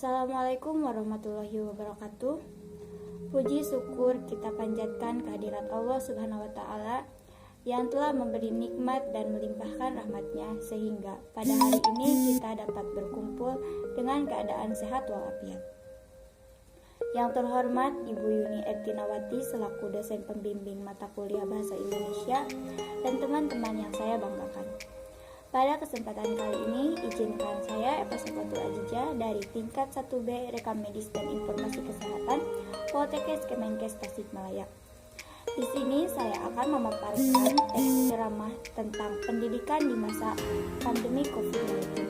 Assalamualaikum warahmatullahi wabarakatuh. Puji syukur kita panjatkan kehadirat Allah Subhanahu wa Ta'ala yang telah memberi nikmat dan melimpahkan rahmatnya sehingga pada hari ini kita dapat berkumpul dengan keadaan sehat walafiat. Yang terhormat Ibu Yuni Ertinawati selaku dosen pembimbing mata kuliah Bahasa Indonesia dan teman-teman yang saya banggakan. Pada kesempatan kali ini, izinkan saya Eva Safatul Ajijah dari tingkat 1B Rekam Medis dan Informasi Kesehatan Poltekkes Kemenkes Tasikmalaya. Di sini saya akan memaparkan teks ceramah tentang pendidikan di masa pandemi COVID-19.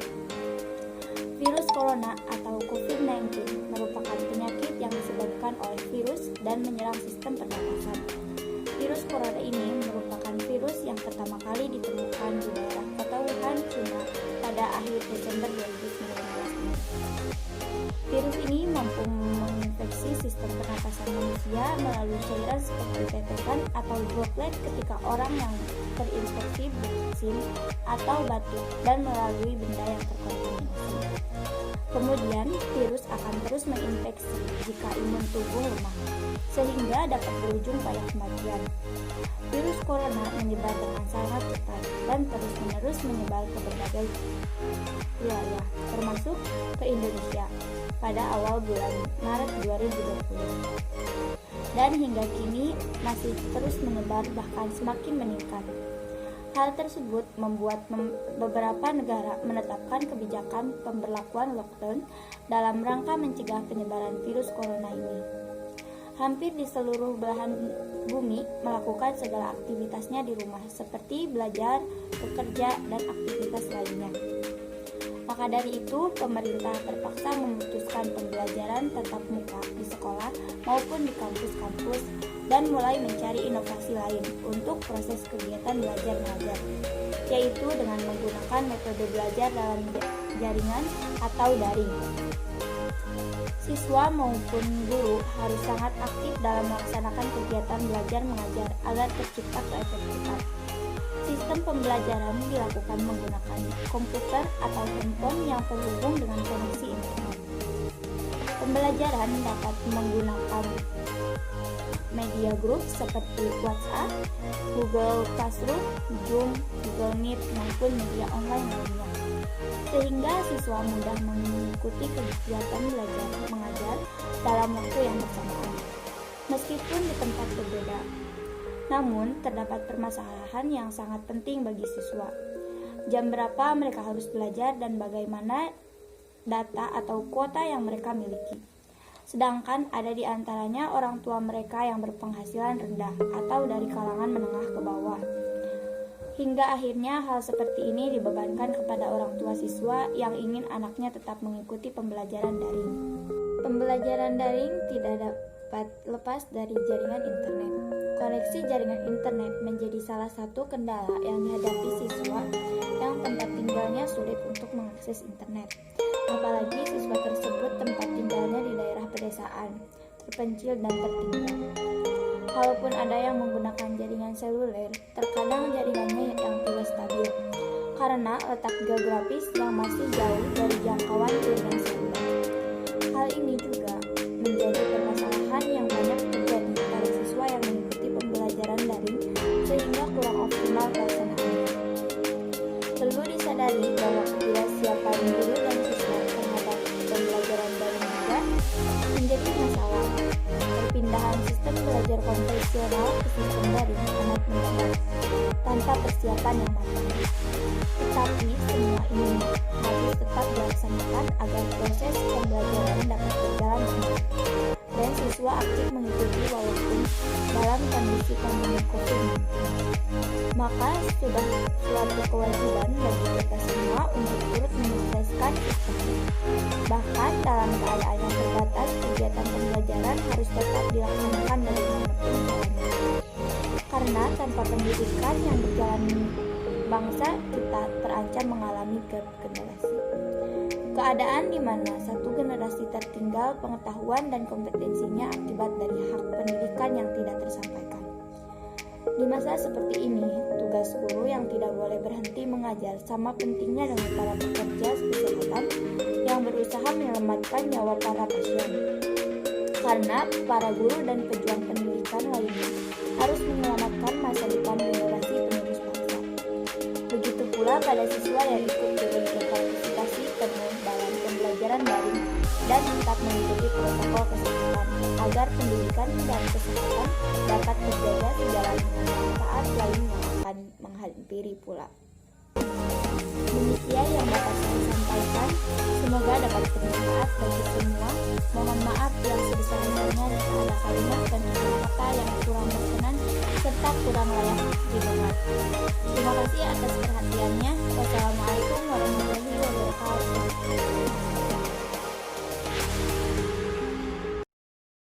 Virus corona atau COVID-19 merupakan penyakit yang disebabkan oleh virus dan menyerang sistem pernapasan. Virus corona ini merupakan virus yang pertama kali ditemukan di daerah kota Wuhan, China pada akhir Desember 2019. Virus ini mampu menginfeksi sistem pernapasan manusia melalui cairan seperti tetesan atau droplet ketika orang yang terinfeksi bersin atau batuk dan melalui benda yang terkontaminasi. Kemudian, virus akan terus menginfeksi jika imun tubuh lemah, sehingga dapat berujung pada kematian. Virus corona menyebar dengan sangat cepat dan terus-menerus menyebar ke berbagai wilayah, termasuk ke Indonesia pada awal bulan Maret 2020. Dan hingga kini masih terus menyebar bahkan semakin meningkat. Hal tersebut membuat beberapa negara menetapkan kebijakan pemberlakuan lockdown dalam rangka mencegah penyebaran virus corona ini. Hampir di seluruh belahan bumi melakukan segala aktivitasnya di rumah seperti belajar, bekerja, dan aktivitas lainnya. Maka dari itu, pemerintah terpaksa memutuskan pembelajaran tatap muka di sekolah maupun di kampus-kampus dan mulai mencari inovasi lain untuk proses kegiatan belajar mengajar, yaitu dengan menggunakan metode belajar dalam jaringan atau daring. Siswa maupun guru harus sangat aktif dalam melaksanakan kegiatan belajar mengajar agar tercipta keefektifan. Sistem pembelajaran dilakukan menggunakan komputer atau handphone yang terhubung dengan koneksi internet. Pembelajaran dapat menggunakan media grup seperti WhatsApp, Google Classroom, Zoom, Google Meet, maupun media online lainnya, sehingga siswa mudah mengikuti kegiatan belajar mengajar dalam waktu yang bersamaan, meskipun di tempat berbeda. Namun, terdapat permasalahan yang sangat penting bagi siswa. Jam berapa mereka harus belajar dan bagaimana data atau kuota yang mereka miliki. Sedangkan ada di antaranya orang tua mereka yang berpenghasilan rendah atau dari kalangan menengah ke bawah. Hingga akhirnya hal seperti ini dibebankan kepada orang tua siswa yang ingin anaknya tetap mengikuti pembelajaran daring. Pembelajaran daring tidak dapat lepas dari jaringan internet. Koneksi jaringan internet menjadi salah satu kendala yang dihadapi siswa yang tempat tinggalnya sulit untuk mengakses internet. Apalagi siswa tersebut tempat tinggalnya di daerah pedesaan, terpencil dan tertinggal. Kalaupun ada yang menggunakan jaringan seluler, terkadang jaringannya yang tidak stabil karena letak geografis yang masih jauh dari jangkauan jaringan seluler. Hal ini juga menjadi permasalahan yang banyak terjadi pada siswa yang mengikuti pembelajaran daring sehingga kurang optimal pelaksanaannya. Perlu disadari bahwa ketidaksiapan guru dan siswa terhadap pembelajaran daring juga menjadi masalah. Perpindahan sistem belajar konvensional ke sistem daring amat mendadak tanpa persiapan yang matang. Tetapi semua ini harus tetap dilaksanakan agar proses pembelajaran dapat berjalan benar dan siswa aktif mengikuti walaupun dalam kondisi pandemi COVID-19. Maka sudah suatu kewajiban bagi kita semua untuk turut menyukseskan sistem. Bahkan dalam keadaan yang terbatas, kegiatan pembelajaran harus tetap dilaksanakan dari manapun caranya. Karena tanpa pendidikan yang berjalan bangsa, kita terancam mengalami gap generasi. Keadaan di mana satu generasi tertinggal pengetahuan dan kompetensinya akibat dari hak pendidikan yang tidak tersampaikan. Di masa seperti ini, tugas guru yang tidak boleh berhenti mengajar sama pentingnya dengan para pekerja kesehatan yang berusaha menyelamatkan nyawa para pasien. Karena para guru dan pejuang pendidikan lainnya harus menyelamatkan masa depan generasi penerus bangsa. Begitu pula pada siswa yang ikut turun berpartisipasi penuh dalam pembelajaran daring dan tetap mengikuti protokol kesehatan agar pendidikan dan kesehatan dapat terjaga sejalan dengan manfaat lain yang akan menghampiri pula. Demikian yang dapat saya sampaikan, semoga dapat bermanfaat bagi semua. Mohon maaf yang sebesar-besarnya jika ada kalimat dan kata yang kurang berkenan serta kurang layak didengar. Terima kasih atas perhatiannya. Wassalamualaikum warahmatullahi wabarakatuh.